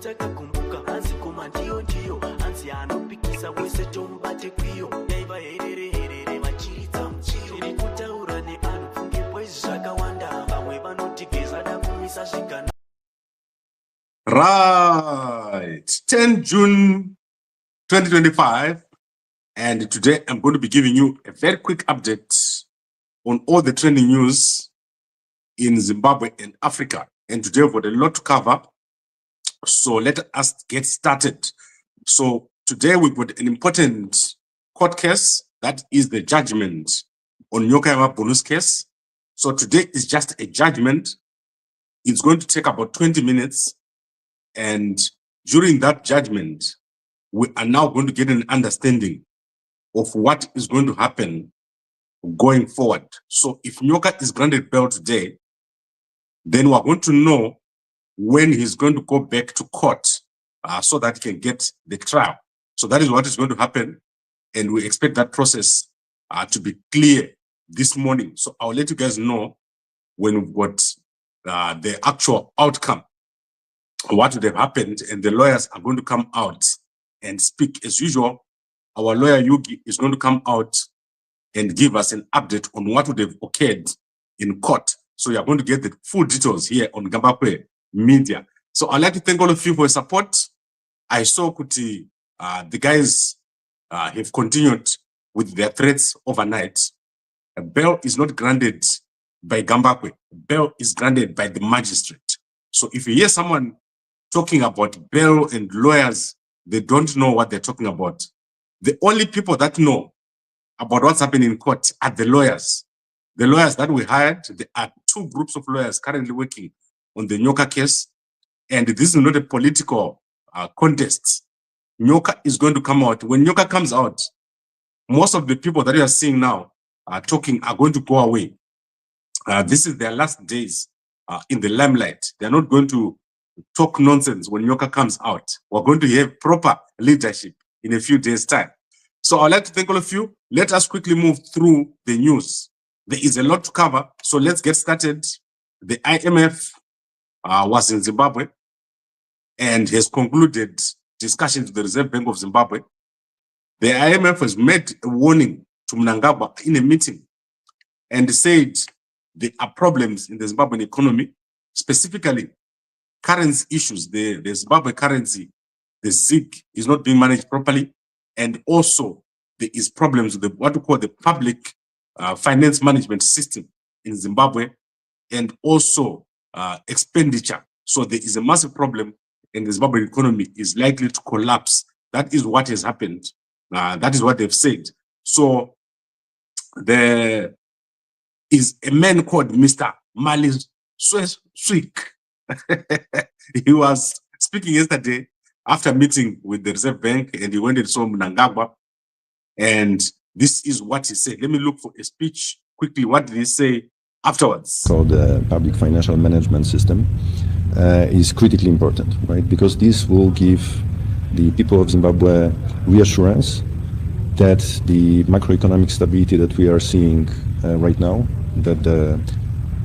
Right, 10 June 2025, and today I'm going to be giving you a very quick update on all the trending news in Zimbabwe and Africa. And today we've got a lot to cover, so let us get started. So today we've got an important court case, that is the judgment on Nyoka Bonus case. So today is just a judgment. It's going to take about 20 minutes. And during that judgment, we are now going to get an understanding of what is going to happen going forward. So if Nyoka is granted bail today, then we're going to know when he's going to go back to court so that he can get the trial. So that is what is going to happen. And we expect that process to be clear this morning. So I'll let you guys know when we've got the actual outcome, what would have happened, and the lawyers are going to come out and speak. As usual, our lawyer Yugi is going to come out and give us an update on what would have occurred in court. So you are going to get the full details here on Gabbuza Media. So I'd like to thank all of you for your support. I saw Kuti, the guys have continued with their threats overnight. A bail is not granted by Gabbuza. Bail is granted by the magistrate. So if you hear someone talking about bail and lawyers, they don't know what they're talking about. The only people that know about what's happening in court are the lawyers. The lawyers that we hired, there are two groups of lawyers currently working on the Nyoka case. And this is not a political contest. Nyoka is going to come out. When Nyoka comes out, most of the people that you are seeing now talking are going to go away. This is their last days in the limelight. They're not going to talk nonsense when Nyoka comes out. We're going to have proper leadership in a few days' time. So I'd like to thank all of you. Let us quickly move through the news. There is a lot to cover, so let's get started. The IMF was in Zimbabwe and has concluded discussions with the Reserve Bank of Zimbabwe. The IMF has made a warning to Mnangagwa in a meeting and said there are problems in the Zimbabwean economy, specifically currency issues. The Zimbabwe currency, the ZiG, is not being managed properly. And also there is problems with what we call the public finance management system in Zimbabwe, and also expenditure. So there is a massive problem, and the Zimbabwe economy is likely to collapse. That is what has happened. That is what they've said. So there is a man called Mr. Mali Swik. He was speaking yesterday after meeting with the Reserve Bank, and he went and saw Mnangagwa. And this is what he said. Let me look for a speech quickly. What did he say afterwards? Called the public financial management system is critically important, right? Because this will give the people of Zimbabwe reassurance that the macroeconomic stability that we are seeing right now, that the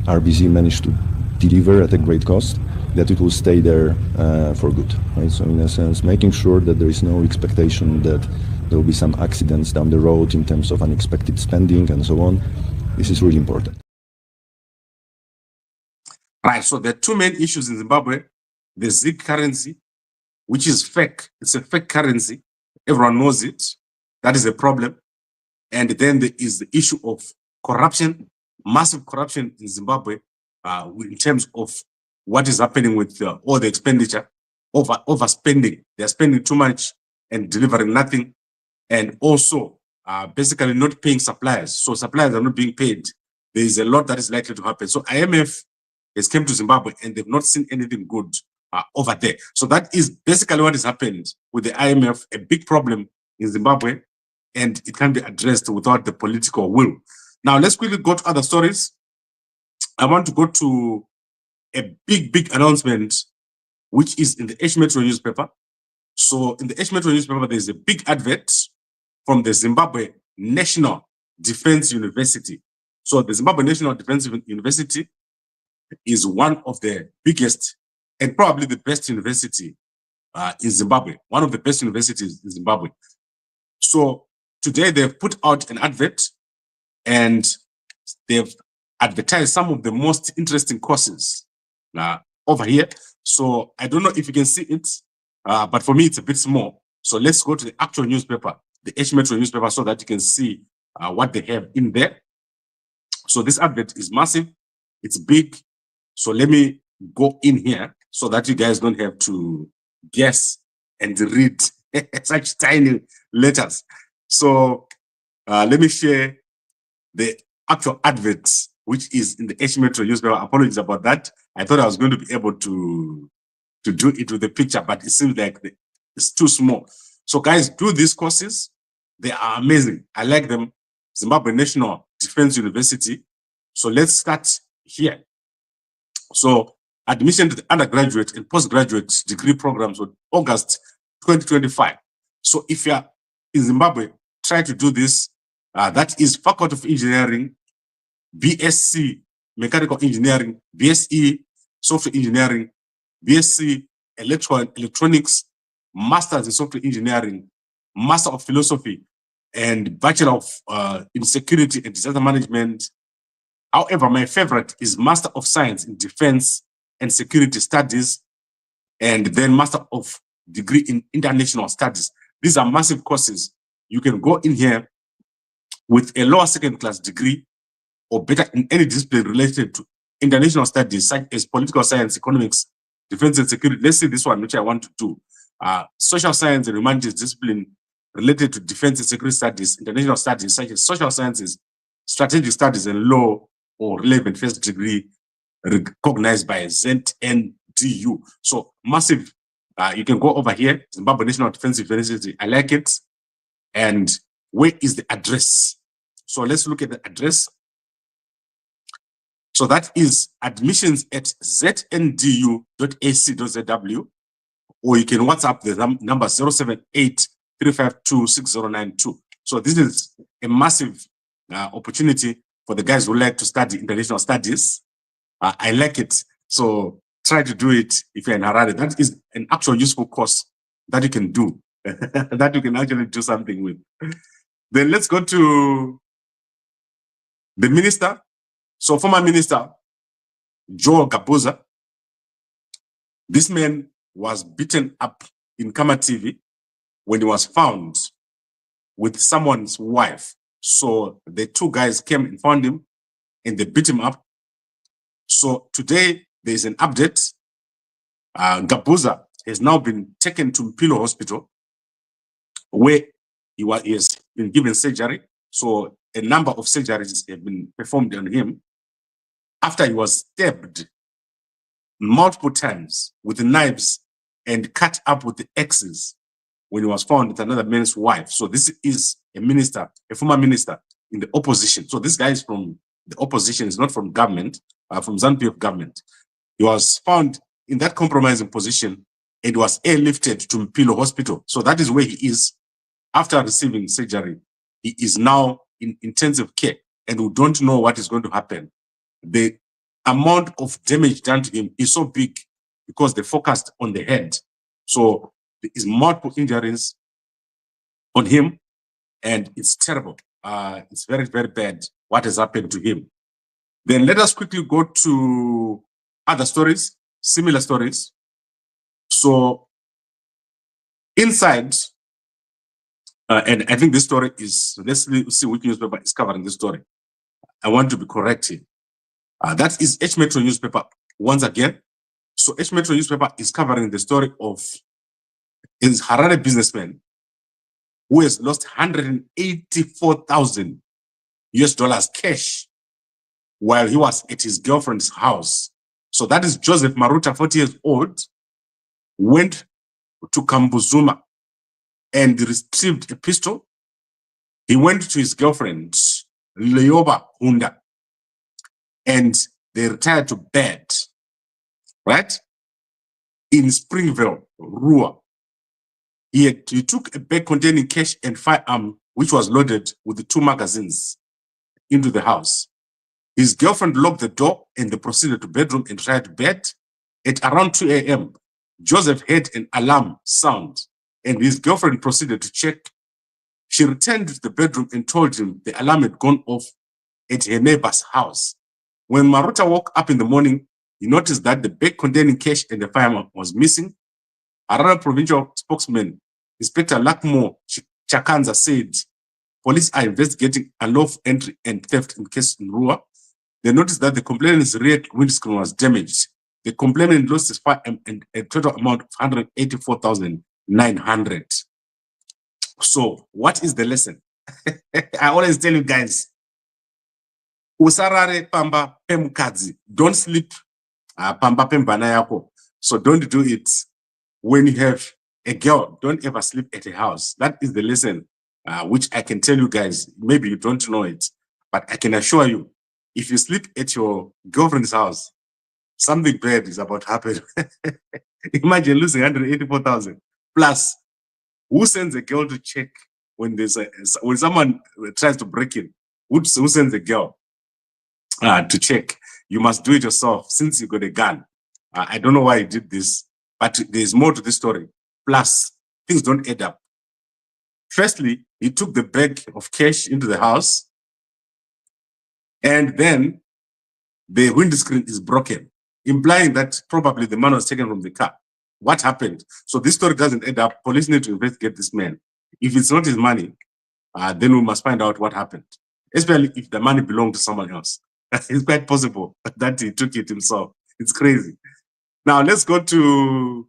RBZ managed to deliver at a great cost, that it will stay there for good, right? So in a sense, making sure that there is no expectation that there will be some accidents down the road in terms of unexpected spending and so on. This is really important. Right, so there are two main issues in Zimbabwe. The ZiG currency, which is fake. It's a fake currency. Everyone knows it. That is a problem. And then there is the issue of corruption, massive corruption in Zimbabwe in terms of what is happening with all the expenditure, overspending. They're spending too much and delivering nothing. And also basically not paying suppliers. So suppliers are not being paid. There is a lot that is likely to happen. So IMF has come to Zimbabwe and they've not seen anything good over there. So that is basically what has happened with the IMF, a big problem in Zimbabwe, and it can be addressed without the political will. Now let's quickly go to other stories. I want to go to a big announcement, which is in the H Metro newspaper. So in the H Metro newspaper, there's a big advert from the Zimbabwe National Defense University. So the Zimbabwe National Defense University is one of the biggest and probably the best university in Zimbabwe, one of the best universities in Zimbabwe. So today they've put out an advert and they've advertised some of the most interesting courses over here. So I don't know if you can see it, but for me, it's a bit small. So let's go to the actual newspaper, the H Metro newspaper, so that you can see what they have in there. So this advert is massive. It's big. So let me go in here so that you guys don't have to guess and read such tiny letters. So let me share the actual adverts, which is in the H Metro newspaper. Apologies about that. I thought I was going to be able to do it with the picture, but it seems like it's too small. So guys, do these courses. They are amazing. I like them. Zimbabwe National Defense University. So let's start here. So admission to the undergraduate and postgraduate degree programs on August 2025. So if you're in Zimbabwe, try to do this. That is Faculty of Engineering, BSc Mechanical Engineering, BSc Software Engineering, BSc Electronics, Masters in Software Engineering, Master of Philosophy, and Bachelor of in Security and Disaster Management. However, my favorite is Master of Science in Defense and Security Studies, and then Master of Degree in International Studies. These are massive courses. You can go in here with a lower second class degree or better in any discipline related to international studies, such as political science, economics, defense and security. Let's see this one, which I want to do. Social science and humanities discipline related to defense and security studies, international studies, such as social sciences, strategic studies, and law or relevant first degree recognized by ZNDU. So massive. You can go over here, Zimbabwe National Defense University. I like it. And where is the address? So let's look at the address. So that is admissions at zndu.ac.zw, or you can WhatsApp the number 078-352-6092. So this is a massive opportunity for the guys who like to study international studies. I like it. So try to do it if you're in Harare. That is an actual useful course that you can do, that you can actually do something with. Then let's go to the minister. So former minister, Gabbuza. This man was beaten up in Kama TV when he was found with someone's wife. So the two guys came and found him and they beat him up. So today there's an update. Gabbuza has now been taken to Mpilo hospital where he has been given surgery. So a number of surgeries have been performed on him after he was stabbed multiple times with knives and cut up with the axes when he was found with another man's wife. So this is a minister, a former minister in the opposition. So this guy is from the opposition, is not from government, from ZANU-PF government. He was found in that compromising position and was airlifted to Mpilo hospital. So that is where he is after receiving surgery. He is now in intensive care and we don't know what is going to happen. The amount of damage done to him is so big because they focused on the head. So there is multiple injuries on him and it's terrible. It's very, very bad what has happened to him. Then let us quickly go to other stories, similar stories. So inside, and I think this story is, let's see which newspaper is covering this story. I want to be correct here. That is H Metro newspaper once again. So H Metro newspaper is covering the story of a Harare businessman who has lost $184,000 cash while he was at his girlfriend's house. So that is Joseph Maruta, 40 years old, went to Kambuzuma and retrieved a pistol. He went to his girlfriend, Leoba Hunda, and they retired to bed, right? In Springvale, Ruwa. He took a bag containing cash and firearm, which was loaded with the 2 magazines, into the house. His girlfriend locked the door and they proceeded to bedroom and tried to bed. At around 2 a.m., Joseph heard an alarm sound and his girlfriend proceeded to check. She returned to the bedroom and told him the alarm had gone off at her neighbor's house. When Maruta woke up in the morning, he noticed that the bag containing cash and the firearm was missing. Harare provincial spokesman, Inspector Luckmore Chakanza, said police are investigating unlawful entry and theft in case in Ruwa. They noticed that the complainant's rear windscreen was damaged. The complainant lost his firearm and a total amount of 184,900. So, what is the lesson? I always tell you guys, usarare pamba pemukadzi. Don't sleep pamba pembana yako. So don't do it. When you have a girl, don't ever sleep at a house. That is the lesson which I can tell you guys. Maybe you don't know it, but I can assure you, if you sleep at your girlfriend's house, something bad is about to happen. Imagine losing 184,000. Plus, who sends a girl to check when when someone tries to break in? Who sends a girl to check? You must do it yourself since you got a gun. I don't know why you did this, but there's more to this story. Plus, things don't add up. Firstly, he took the bag of cash into the house, and then the windscreen is broken, implying that probably the man was taken from the car. What happened? So this story doesn't add up. Police need to investigate this man. If it's not his money, then we must find out what happened, especially if the money belonged to someone else. It's quite possible that he took it himself. It's crazy. Now let's go to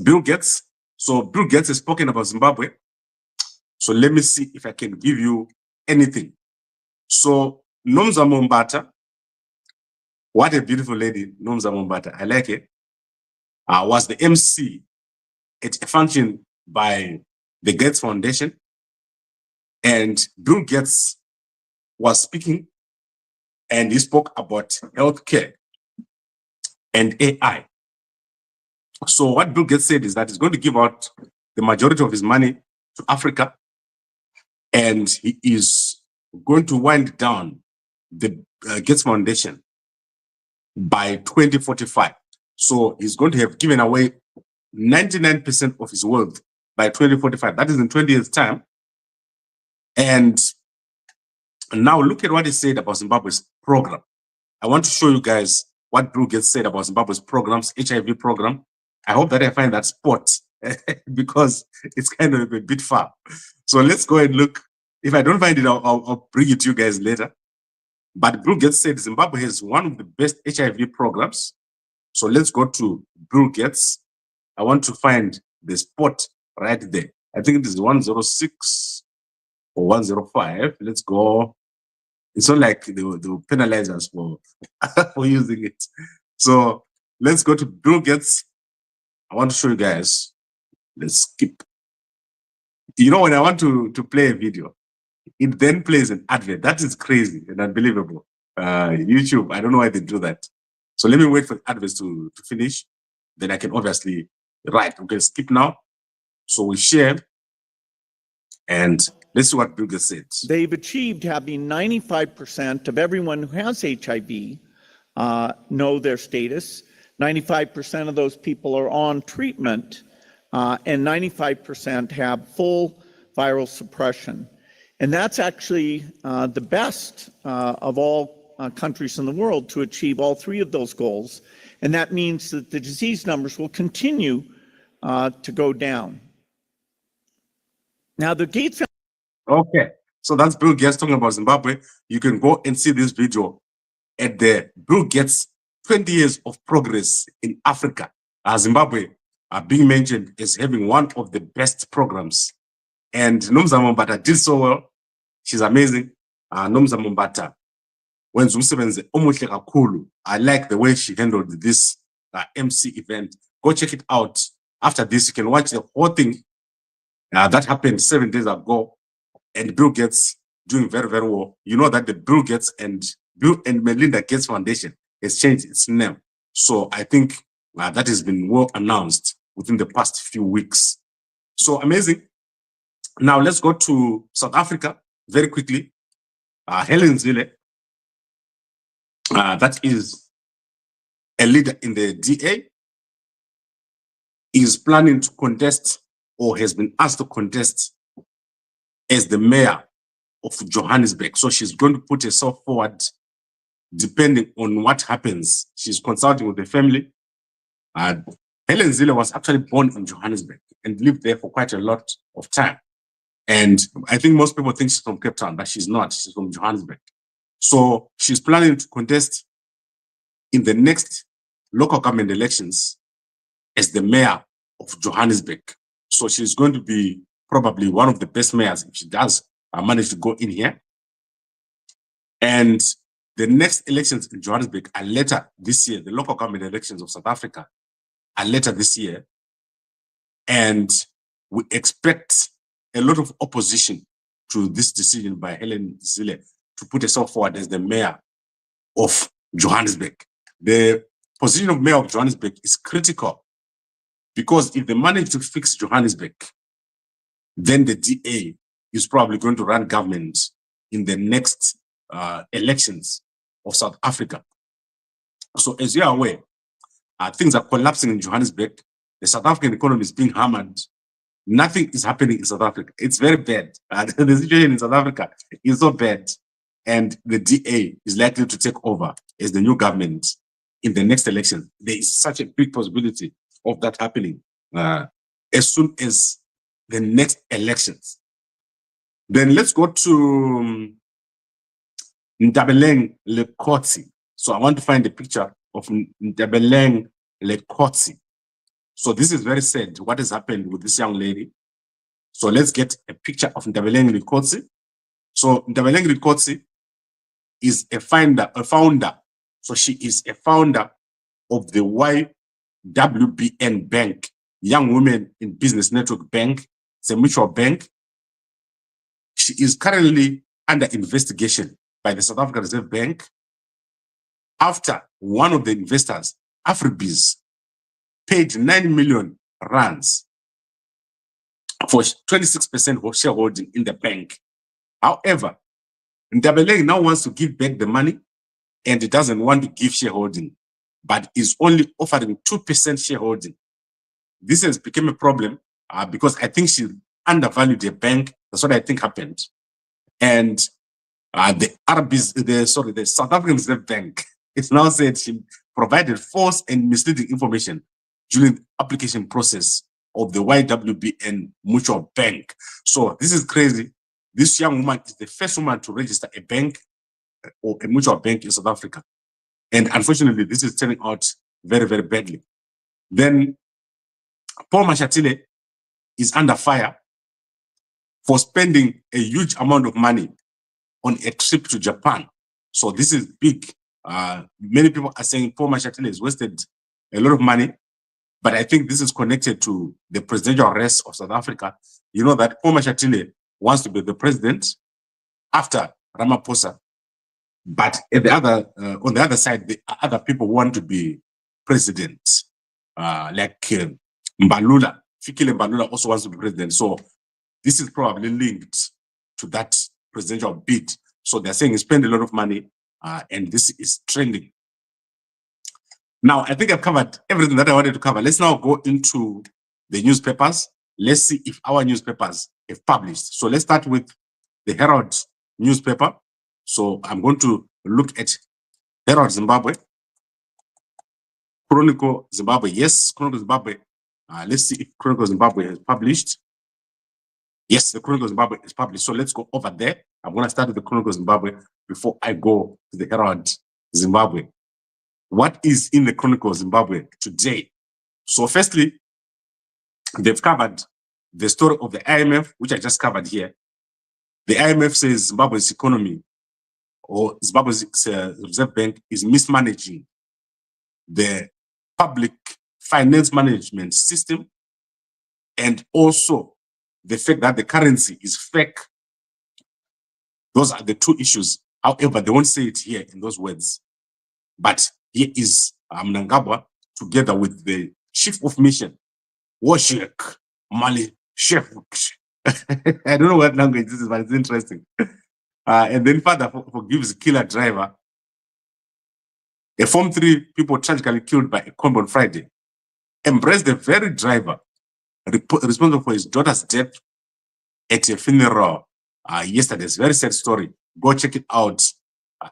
Bill Gates. So Bill Gates has spoken about Zimbabwe. So let me see if I can give you anything. So Nomza Mombata, what a beautiful lady, Nomza Mombata. I like it. Was the MC at a function by the Gates Foundation. And Bill Gates was speaking and he spoke about healthcare and AI. So what Bill Gates said is that he's going to give out the majority of his money to Africa, and he is going to wind down the Gates Foundation by 2045. So he's going to have given away 99% of his wealth by 2045. That is in 20 years' time. And now look at what he said about Zimbabwe's program. I want to show you guys what Bill Gates said about Zimbabwe's programs, HIV program. I hope that I find that spot because it's kind of a bit far. So let's go and look. If I don't find it, I'll bring it to you guys later. But Bill Gates said Zimbabwe has one of the best HIV programs. So let's go to Bill Gates. I want to find the spot right there. I think it is 106 or 105. Let's go. It's not like they will penalize us for, for using it. So let's go to Bill Gates. I want to show you guys. Let's skip. You know, when I want to play a video, it then plays an advert. That is crazy and unbelievable. YouTube, I don't know why they do that. So let me wait for the adverts to finish. Then I can obviously, right, we can skip now. So we share. And let's see what Bill Gates said. They've achieved having 95% of everyone who has HIV know their status. 95% of those people are on treatment, and 95% have full viral suppression. And that's actually the best of all countries in the world to achieve all three of those goals. And that means that the disease numbers will continue to go down. Now, the Gates. Okay, so that's Bill Gates talking about Zimbabwe. You can go and see this video at the Bill Gates 20 years of progress in Africa. Zimbabwe being mentioned as having one of the best programs. And Nomza Mombata did so well. She's amazing. Nomza Mombata, when Zumsebenze omuhle kakhulu. I like the way she handled this MC event. Go check it out. After this, you can watch the whole thing. That happened 7 days ago. And Bill Gates doing very, very well. You know that the Bill Gates and Bill and Melinda Gates Foundation has changed its name. So I think that has been well announced within the past few weeks. So amazing. Now let's go to South Africa very quickly. Helen Zille, that is a leader in the DA. is planning to contest or has been asked to contest as the mayor of Johannesburg. So she's going to put herself forward depending on what happens. She's consulting with the family. Helen Zille was actually born in Johannesburg and lived there for quite a lot of time. And I think most people think she's from Cape Town, but she's not. She's from Johannesburg. So she's planning to contest in the next local government elections as the mayor of Johannesburg. So she's going to be probably one of the best mayors if she does manage to go in here. And the next elections in Johannesburg are later this year. The local government elections of South Africa are later this year. And we expect a lot of opposition to this decision by Helen Zille to put herself forward as the mayor of Johannesburg. The position of mayor of Johannesburg is critical because if they manage to fix Johannesburg, then the DA is probably going to run government in the next elections of South Africa. So as you are aware, things are collapsing in Johannesburg. The South African economy is being hammered. Nothing is happening in South Africa. It's very bad. The situation in South Africa is so bad. And the DA is likely to take over as the new government in the next election. There is such a big possibility of that happening as soon as the next elections. Then let's go to Ndabeleng Lekotsi. So I want to find a picture of Ndabeleng Lekotsi. So this is very sad, what has happened with this young lady. So let's get a picture of Ndabeleng Lekotsi. So Ndabeleng Lekotsi is a founder. So she is a founder of the YWBN Bank, Young Women in Business Network Bank. It's a mutual bank. She is currently under investigation by the South African Reserve Bank after one of the investors, Afribiz, paid 9 million rands for 26% of shareholding in the bank. However, Ndabeleng now wants to give back the money and it doesn't want to give shareholding, but is only offering 2% shareholding. This has become a problem because I think she undervalued the bank. That's what I think happened. And the South African Reserve Bank, it's now said she provided false and misleading information during the application process of the YWBN Mutual Bank. So this is crazy. This young woman is the first woman to register a bank or a mutual bank in South Africa. And unfortunately, this is turning out very, very badly. Then Paul Mashatile is under fire for spending a huge amount of money on a trip to Japan. So this is big. Many people are saying Paul Mashatile has wasted a lot of money, but I think this is connected to the presidential race of South Africa. You know that Paul Mashatile wants to be the president after Ramaphosa, but at the other, on the other side, the other people want to be president, like Mbalula. Fikile Mbalula also wants to be president. So this is probably linked to that presidential bid. So they're saying he spent a lot of money and this is trending. Now, I think I've covered everything that I wanted to cover. Let's now go into the newspapers. Let's see if our newspapers have published. So let's start with the Herald newspaper. So I'm going to look at Herald Zimbabwe. Chronicle Zimbabwe. Yes, Chronicle Zimbabwe. Let's see if Chronicle Zimbabwe has published. Yes, the Chronicle Zimbabwe is published. So let's go over there. I'm going to start with the Chronicle Zimbabwe before I go to the Herald Zimbabwe. What is in the Chronicle Zimbabwe today? So firstly, they've covered the story of the IMF, which I just covered here. The IMF says Zimbabwe's economy or Zimbabwe's Reserve Bank is mismanaging the public finance management system and also the fact that the currency is fake. Those are the two issues. However, they won't say it here in those words. But here is Mnangagwa together with the chief of mission, Washek Mali Chef. I don't know what language this is, but it's interesting. And then father forgives killer driver. A Form 3 people tragically killed by a comb on Friday. embraced the very driver responsible for his daughter's death at a funeral yesterday. It's a very sad story. Go check it out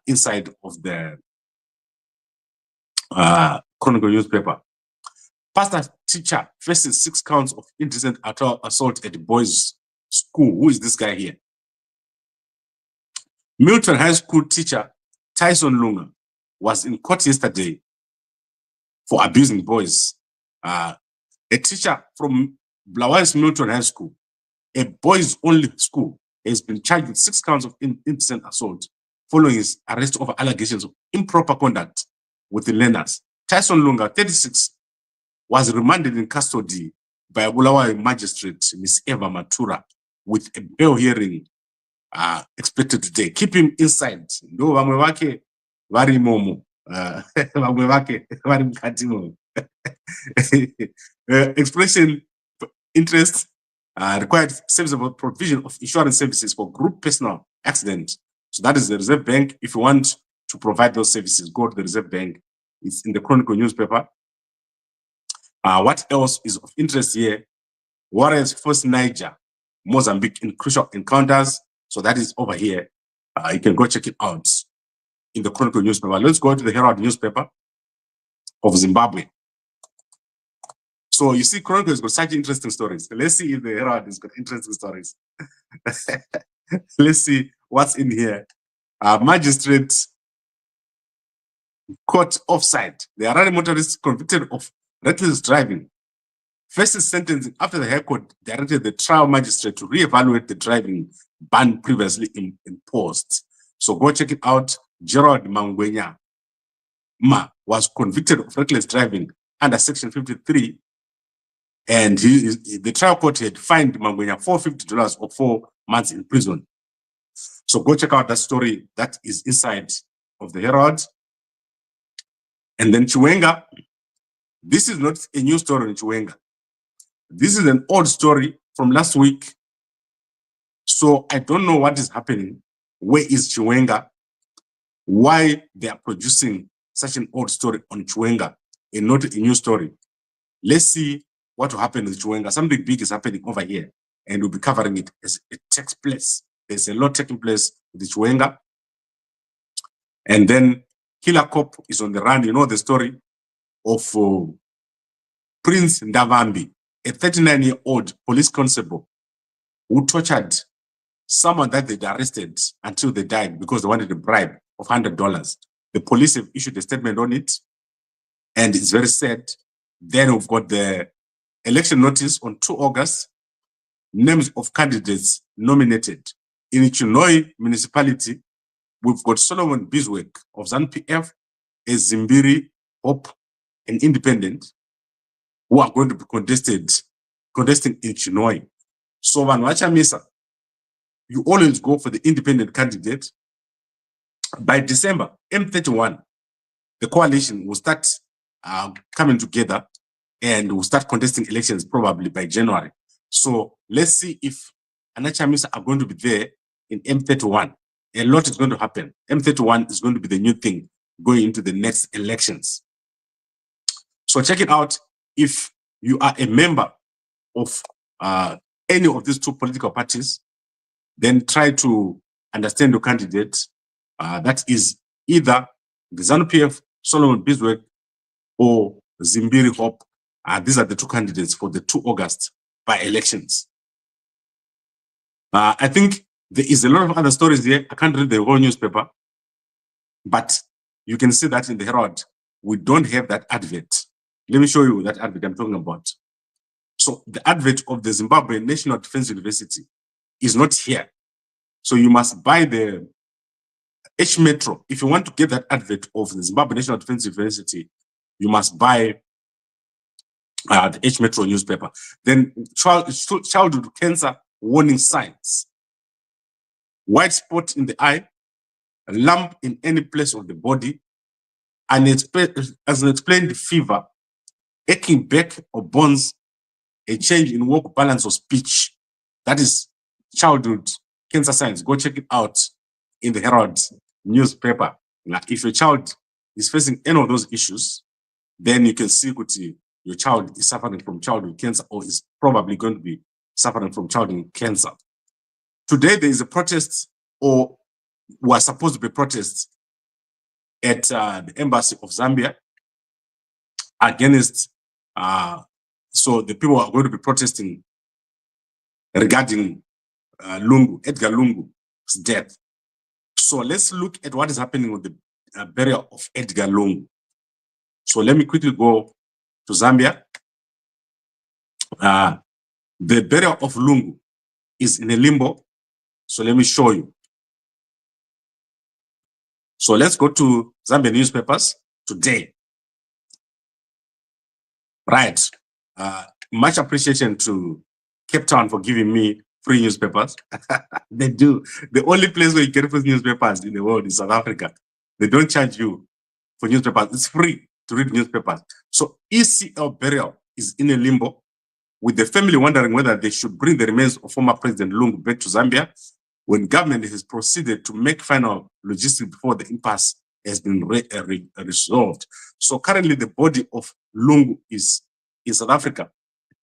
inside of the Chronicle newspaper. Pastor teacher faces 6 counts of indecent assault at the boys' school. Who is this guy here? Milton High School teacher Tyson Lunga was in court yesterday for abusing boys. A teacher from Blawa's Milton High School, a boys-only school, has been charged with 6 counts of indecent assault following his arrest over allegations of improper conduct with the learners. Tyson Lunga, 36, was remanded in custody by a Bulawayo magistrate, Ms. Eva Matura, with a bail hearing expected today. Keep him inside. No, vamwe vake vari momo. Vamwe vake vari mukati momo. Expression interest required serviceable provision of insurance services for group personal accident. So that is the Reserve Bank. If you want to provide those services, go to the Reserve Bank. It's in the Chronicle newspaper. What else is of interest here? Warriors force Niger, Mozambique in crucial encounters. So that is over here. You can go check it out in the Chronicle newspaper. Let's go to the Herald newspaper of Zimbabwe. So you see, Chronicle has got such interesting stories. Let's see if the Herald has got interesting stories. Let's see what's in here. Magistrate caught offside. The Harare motorist convicted of reckless driving faces sentencing after the High Court directed the trial magistrate to reevaluate the driving ban previously imposed. So go check it out. Gerald Mangwenya was convicted of reckless driving under Section 53, and the trial court had fined Mangwenya $450 or 4 months in prison. So go check out that story. That is inside of the Herald. And then Chiwenga. This is not a new story in Chiwenga. This is an old story from last week. So I don't know what is happening. Where is Chiwenga? Why they are producing such an old story on Chiwenga and not a new story? Let's see what will happen with Chiwenga. Something big is happening over here, and we'll be covering it as it takes place. There's a lot taking place with Chiwenga. And then Killer Cop is on the run. You know the story of Prince Ndavambi, a 39-year-old police constable who tortured someone that they'd arrested until they died because they wanted a bribe of $100. The police have issued a statement on it, and it's very sad. Then we've got the election notice on 2 August, names of candidates nominated. In Chinoy municipality, we've got Solomon Biswick of ZANU-PF, a Zimbiri, Hope, an independent, who are going to be contesting in Chinoy. So Vanwachamisa, you always go for the independent candidate. By December, M31, the coalition will start coming together and will start contesting elections probably by January. So let's see if Anachamisa are going to be there in M31. A lot is going to happen. M31 is going to be the new thing going into the next elections. So check it out. If you are a member of any of these 2 political parties, then try to understand your candidate. That is either the ZANU-PF, Solomon Biswick, or Zimbiri Hope. These are the 2 candidates for the 2 August by-elections. I think there is a lot of other stories here. I can't read the whole newspaper, but you can see that in the Herald. We don't have that advert. Let me show you that advert I'm talking about. So the advert of the Zimbabwe National Defense University is not here. So you must buy the H Metro. If you want to get that advert of the Zimbabwe National Defense University, you must buy the H Metro newspaper. Then childhood cancer warning signs. White spot in the eye, a lump in any place of the body, and as an explained fever, aching back or bones, a change in walk, balance, or speech. That is childhood cancer signs. Go check it out in the Herald newspaper. Like if your child is facing any of those issues, then you can see your child is suffering from childhood cancer or is probably going to be suffering from childhood cancer. Today, there is a protest, or was supposed to be protests at the embassy of Zambia against, so the people are going to be protesting regarding Edgar Lungu's death. So let's look at what is happening with the burial of Edgar Lungu. So let me quickly go to Zambia. The burial of Lungu is in a limbo. So let me show you. So let's go to Zambian newspapers today. Right. Much appreciation to Cape Town for giving me free newspapers. They do. The only place where you get free newspapers in the world is South Africa. They don't charge you for newspapers. It's free to read newspapers. So ECL burial is in a limbo, with the family wondering whether they should bring the remains of former President Lungu back to Zambia when government has proceeded to make final logistics before the impasse has been resolved. So currently the body of Lungu is in South Africa,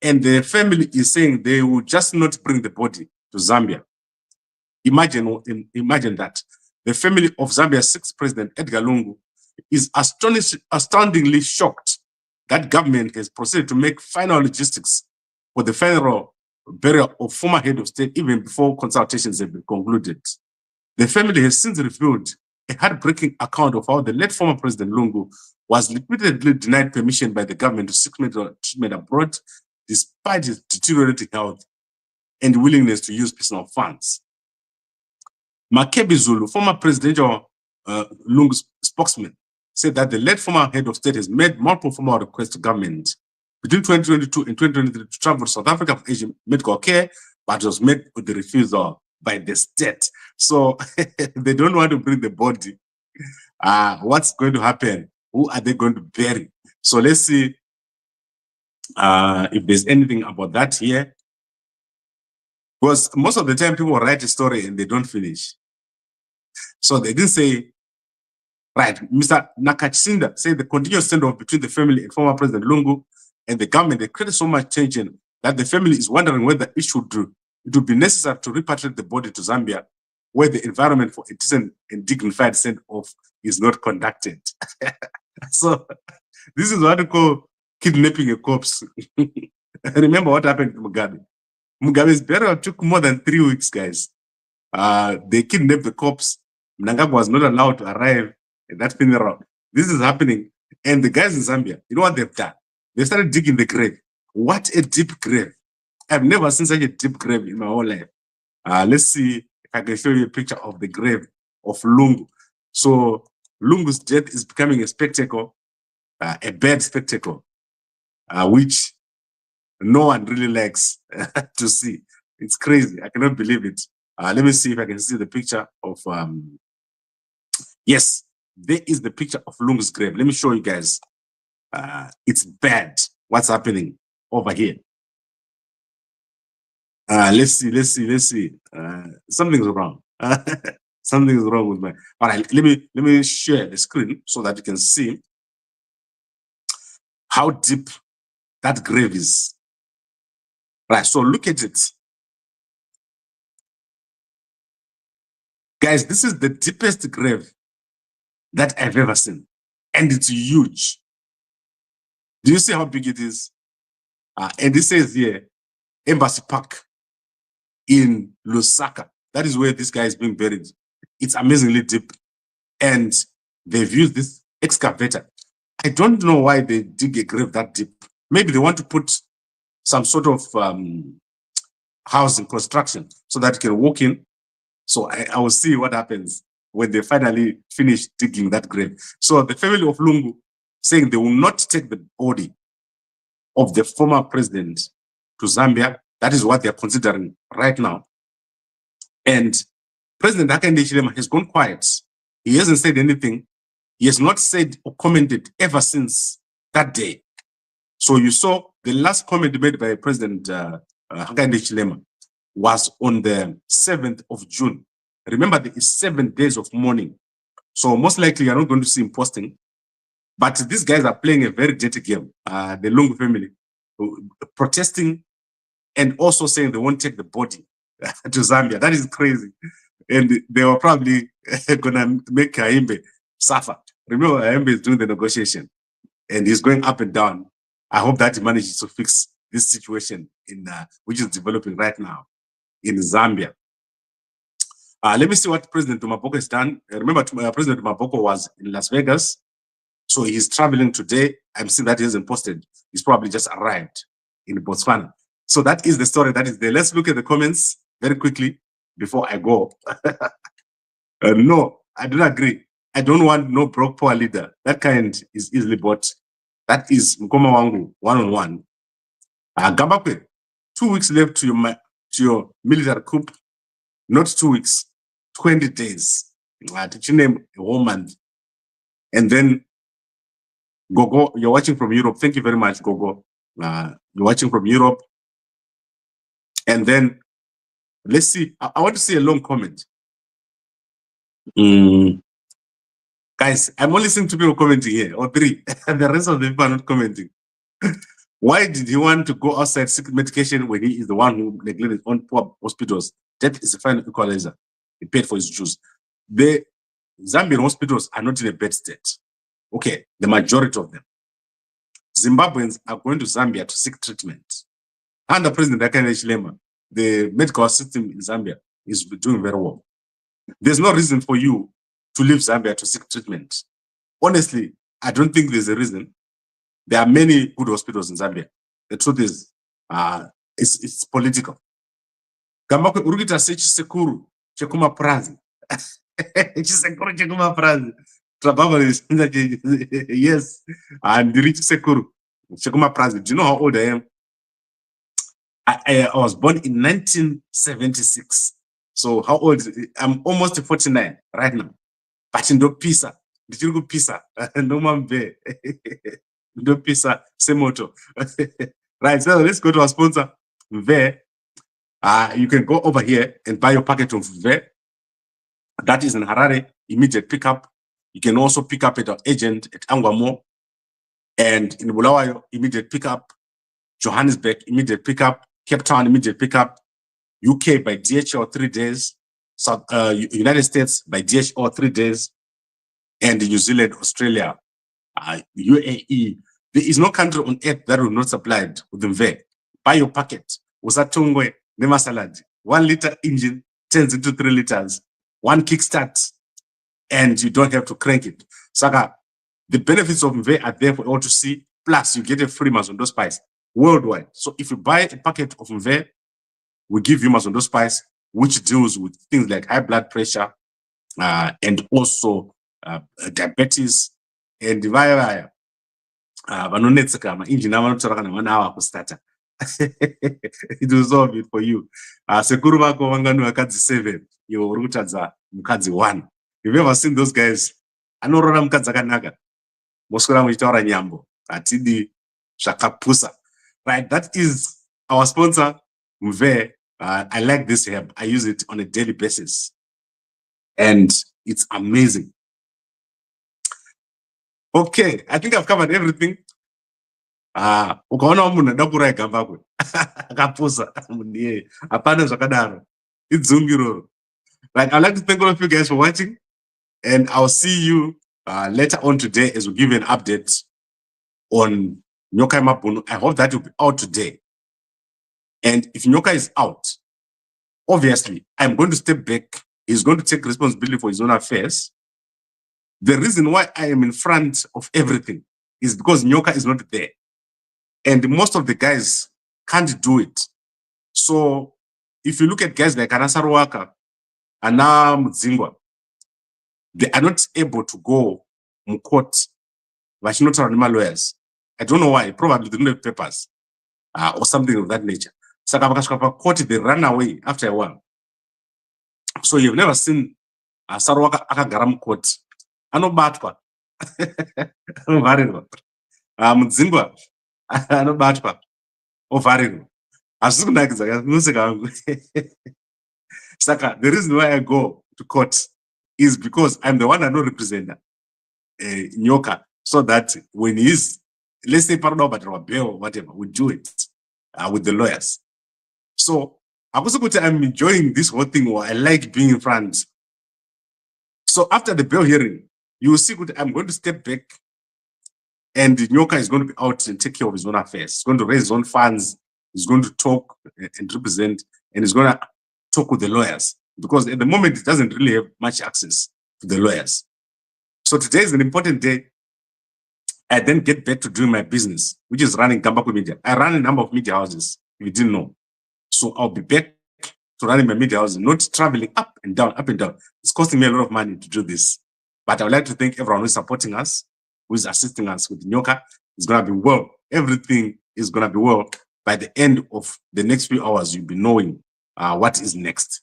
and the family is saying they will just not bring the body to Zambia. Imagine that. The family of Zambia's sixth president, Edgar Lungu, is astoundingly shocked that government has proceeded to make final logistics for the funeral burial of former head of state even before consultations have been concluded. The family has since revealed a heartbreaking account of how the late former President Lungu was repeatedly denied permission by the government to seek medical treatment abroad despite his deteriorating health and willingness to use personal funds. Makebi Zulu, former presidential Lungu's spokesman, said that the late former head of state has made multiple formal requests to government between 2022 and 2023 to travel to South Africa for Asian medical care, but was met with the refusal by the state. So they don't want to bring the body. What's going to happen? Who are they going to bury? So let's see if there's anything about that here. Because most of the time people write a story and they don't finish. So they didn't say, right, Mr. Nakachinda said the continuous standoff between the family and former President Lungu and the government, they created so much tension that the family is wondering whether it would be necessary to repatriate the body to Zambia, where the environment for a decent and dignified send-off is not conducted. So this is what we call kidnapping a corpse. Remember what happened to Mugabe. Mugabe's burial took more than 3 weeks, guys. They kidnapped the corpse. Mnangagwa was not allowed to arrive at that funeral. This is happening. And the guys in Zambia, you know what they've done? They started digging the grave. What a deep grave. I've never seen such a deep grave in my whole life. Let's see if I can show you a picture of the grave of Lungu. So Lungu's death is becoming a spectacle, a bad spectacle, which no one really likes to see. It's crazy. I cannot believe it. Let me see if I can see the picture of, yes, there is the picture of Lungu's grave. Let me show you guys. It's bad what's happening over here. Let's see. Something's wrong. Something's wrong with my. All right, let me share the screen so that you can see how deep that grave is. Right, so look at it. Guys, this is the deepest grave that I've ever seen. And it's huge. Do you see how big it is? And it says here, Embassy Park in Lusaka. That is where this guy is being buried. It's amazingly deep. And they've used this excavator. I don't know why they dig a grave that deep. Maybe they want to put some sort of housing construction so that you can walk in. So I will see what happens when they finally finish digging that grave. So the family of Lungu saying they will not take the body of the former president to Zambia. That is what they are considering right now. And President Hakainde Hichilema has gone quiet. He hasn't said anything. He has not said or commented ever since that day. So you saw the last comment made by President Hakainde Hichilema was on the 7th of June. Remember, there is 7 days of mourning. So most likely you're not going to see him posting But these guys are playing a very dirty game. The Lungu family protesting and also saying they won't take the body to Zambia. That is crazy. And they were probably gonna make Kaimbe suffer. Remember, Kaimbe is doing the negotiation and he's going up and down. I hope that he manages to fix this situation which is developing right now in Zambia. Let me see what President Maboko has done. Remember, President Maboko was in Las Vegas, so he's traveling today. I'm seeing that he hasn't posted. He's probably just arrived in Botswana. So that is the story that is there. Let's look at the comments very quickly before I go. No, I don't agree. I don't want no broke poor leader. That kind is easily bought. That is Mkoma Wangu, one-on-one. Gambakwe, 2 weeks left to your military coup. Not 2 weeks, 20 days. To name a whole month. And then Gogo, you're watching from Europe. Thank you very much, Gogo. You're watching from Europe. And then let's see. I want to see a long comment. Guys, I'm only seeing 2 people commenting here, or 3. And the rest of the people are not commenting. Why did he want to go outside seek medication when he is the one who neglected on poor hospitals? Death is the final equalizer. He paid for his dues. The Zambian hospitals are not in a bad state. Okay, the majority of them. Zimbabweans are going to Zambia to seek treatment. Under President Hakainde Hichilema, the medical system in Zambia is doing very well. There's no reason for you to leave Zambia to seek treatment. Honestly, I don't think there's a reason. There are many good hospitals in Zambia. The truth is, it's political. Gambakwe urikuita sechisekuru chekuma prazi. Chisekuru chekuma prazi. Yes, and the rich sekuru chekuma prazi. Do you know how old I am? I was born in 1976. So how old? I'm almost 49 right now. But in Pisa, did you go Pisa? No man be. Do Pisa Semoto. Right. So let's go to our sponsor, Mve. You can go over here and buy your packet of Mve. That is in Harare, immediate pickup. You can also pick up at our agent at Angwamo. And in Bulawayo, immediate pickup. Johannesburg, immediate pickup. Cape Town, immediate pickup. UK by DHL 3 days. South, United States by DHL 3 days. And New Zealand, Australia, UAE. There is no country on earth that will not supply it with Mve. Buy your packet. Usatungwe, nema salad. 1 liter engine turns into 3 liters. 1 kickstart. And you don't have to crank it. Saka, the benefits of Mve are there for all to see. Plus, you get a free Mazondo spice worldwide. So if you buy a packet of Mve, we give you Mazondo spice, which deals with things like high blood pressure and also diabetes and vaya vanonetseka mainjini avanotora kana 1 hour kustarta. It will solve it for you. Sekuru vako vangani vakadzi 7, iwe uri kutadza mukadzi 1. You've ever seen those guys? Anorora mukadzi akanaka. Moswera muchitaura nyambo. Atidi zvakapusa. Right, that is our sponsor, Mve. I like this herb. I use it on a daily basis. And it's amazing. Okay, I think I've covered everything. Ukaona munhu ndakurai Gambakwe. Akapusa mundiye. Apana zvakadaro. Idzungiro. Right, I'd like to thank all of you guys for watching. And I'll see you later on today as we give you an update on Nyoka Mabunu. I hope that will be out today. And if Nyoka is out, obviously, I'm going to step back. He's going to take responsibility for his own affairs. The reason why I am in front of everything is because Nyoka is not there. And most of the guys can't do it. So if you look at guys like Anasaruwaka, Ana Mudzingwa, they are not able to go to court. Vachinotaura lawyers. I don't know why. Probably they don't have papers or something of that nature. Saka vakasvika court, they run away after a while. So you've never seen Saruwaka akagara mukoti. Anobatwa. Ovharirwa. Mudzingwa anobatwa. Ovharirwa. Hazvisi kunakidza kanoseka vangu. Saka the reason why I go to court is because I'm the one I don't represent Nyoka. so that when he's, let's say, Parado bail, whatever, we do it with the lawyers. So I'm enjoying this whole thing, or I like being in front. So after the bail hearing, you will see I'm going to step back, and Nyoka is going to be out and take care of his own affairs. He's going to raise his own funds. He's going to talk and represent, and he's going to talk with the lawyers, because at the moment he doesn't really have much access to the lawyers. So today is an important day. I then get back to doing my business, which is running Kambako Media. I run a number of media houses, if you didn't know. So I'll be back to running my media houses, not traveling up and down, up and down. It's costing me a lot of money to do this. But I would like to thank everyone who's supporting us, who is assisting us with Nyoka. It's going to be well. Everything is going to be well. By the end of the next few hours, you'll be knowing what is next.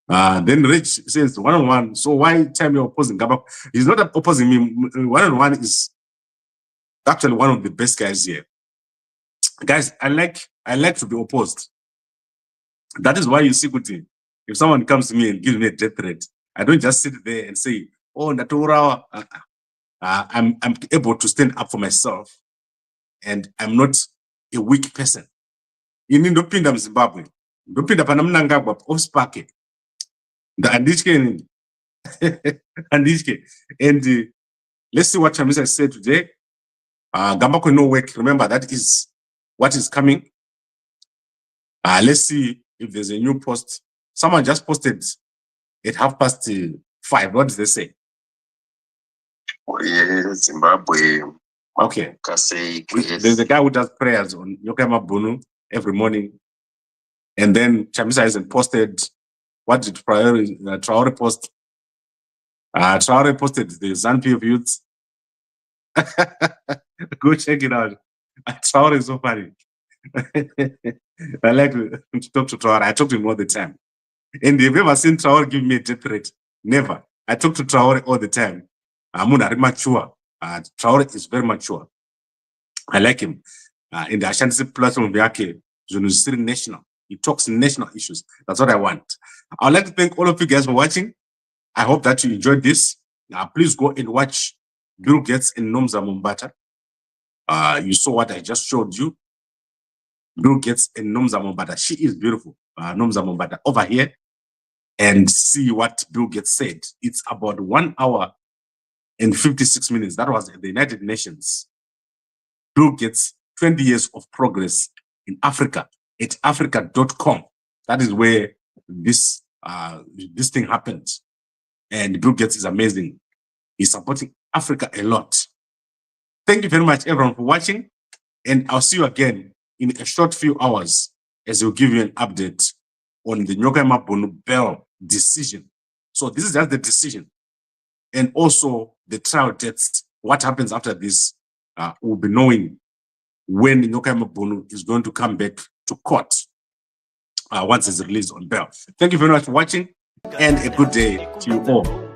Then Rich says, one-on-one. So why time you're opposing Gabbuza? He's not opposing me. One-on-one is actually one of the best guys here. Guys, I like to be opposed. That is why you see, if someone comes to me and gives me a death threat, I don't just sit there and say, oh, Natura. I'm able to stand up for myself, and I'm not a weak person. You need to pinda Zimbabwe. Do pinda pana Mnangagwa ospake. The Andishke Andishke. And let's see what Chamisa said today. Gambako no work. Remember, that is what is coming. Let's see if there's a new post. Someone just posted at 5:30. What did they say? Zimbabwe. Okay. There's a guy who does prayers on Yokema Bunu every morning. And then Chamisa hasn't posted. What did Traore post? Traore posted the Zanpi of Youths. Go check it out. Traore is so funny. I like to talk to Traore. I talk to him all the time. And you've ever seen Traore give me a death threat? Never. I talk to Traore all the time. I'm mature. Traore is very mature. I like him. In the Ashanti platform, national. He talks national issues. That's what I want. I'd like to thank all of you guys for watching. I hope that you enjoyed this. Please go and watch Bill Gates and Nomza Mumbata. You saw what I just showed you. Bill Gates and Nomza Mumbata. She is beautiful. Nomza Mumbata. Over here and see what Bill Gates said. It's about 1 hour and 56 minutes. That was at the United Nations. Bill Gates, 20 years of progress in Africa at africa.com. That is where this thing happened. And Bill Gates is amazing. He's supporting Africa a lot. Thank you very much, everyone, for watching. And I'll see you again in a short few hours as we'll give you an update on the Nyoka Mabunu Bell decision. So this is just the decision. And also the trial dates. What happens after this, we'll be knowing when Nyoka Mabunu is going to come back to court once it's released on bail. Thank you very much for watching, and a good day to you all.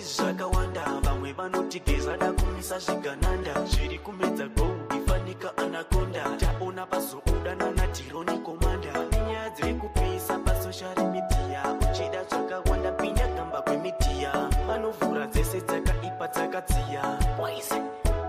Zvakawanda vamwe vanotigeza da kumisa zvigananda zviri kumedza go ifanika anakonda taona pazoudana natironi komanda nyaya dziri kupisa pasocial media uchida zvakawanda pinya kamba kwemitia manovhura dzese dzakaipa dzakadziya waise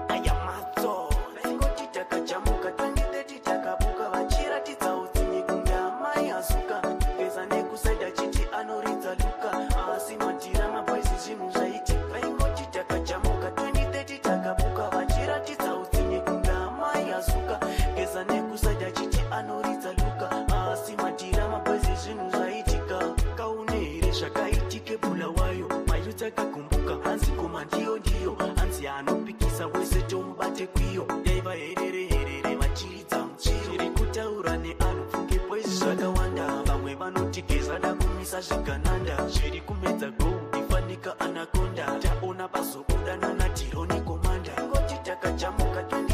aya matso vaingoti takajamuka 2030 takabuka vachiratidza utsinye kunga amai azuka geza nekusaida chiti anoridza luka asi madhira mabhoisi zvinhu zvaitika vaingoti takajamuka 2030 takabuka vachiratidza utsinye kunga amai azuka geza nekusaida chiti anoridza luka asi madhira mabhoisi zvinhu zvaitika kaune here zvakaitike bulawayo mayuta kakumbuka hanzi koma ndiyo hanzi anopikisa wese tomubate kwiyo yaiva herere vachiridza muchiro zviri kutaura neanhu pfunge boisi zvakawanda vamwe vanotigeza da kumisa zvigananda zviri kumedza gold ifanika anakonda taona pazoudana natironi komanda ngoti takajamuka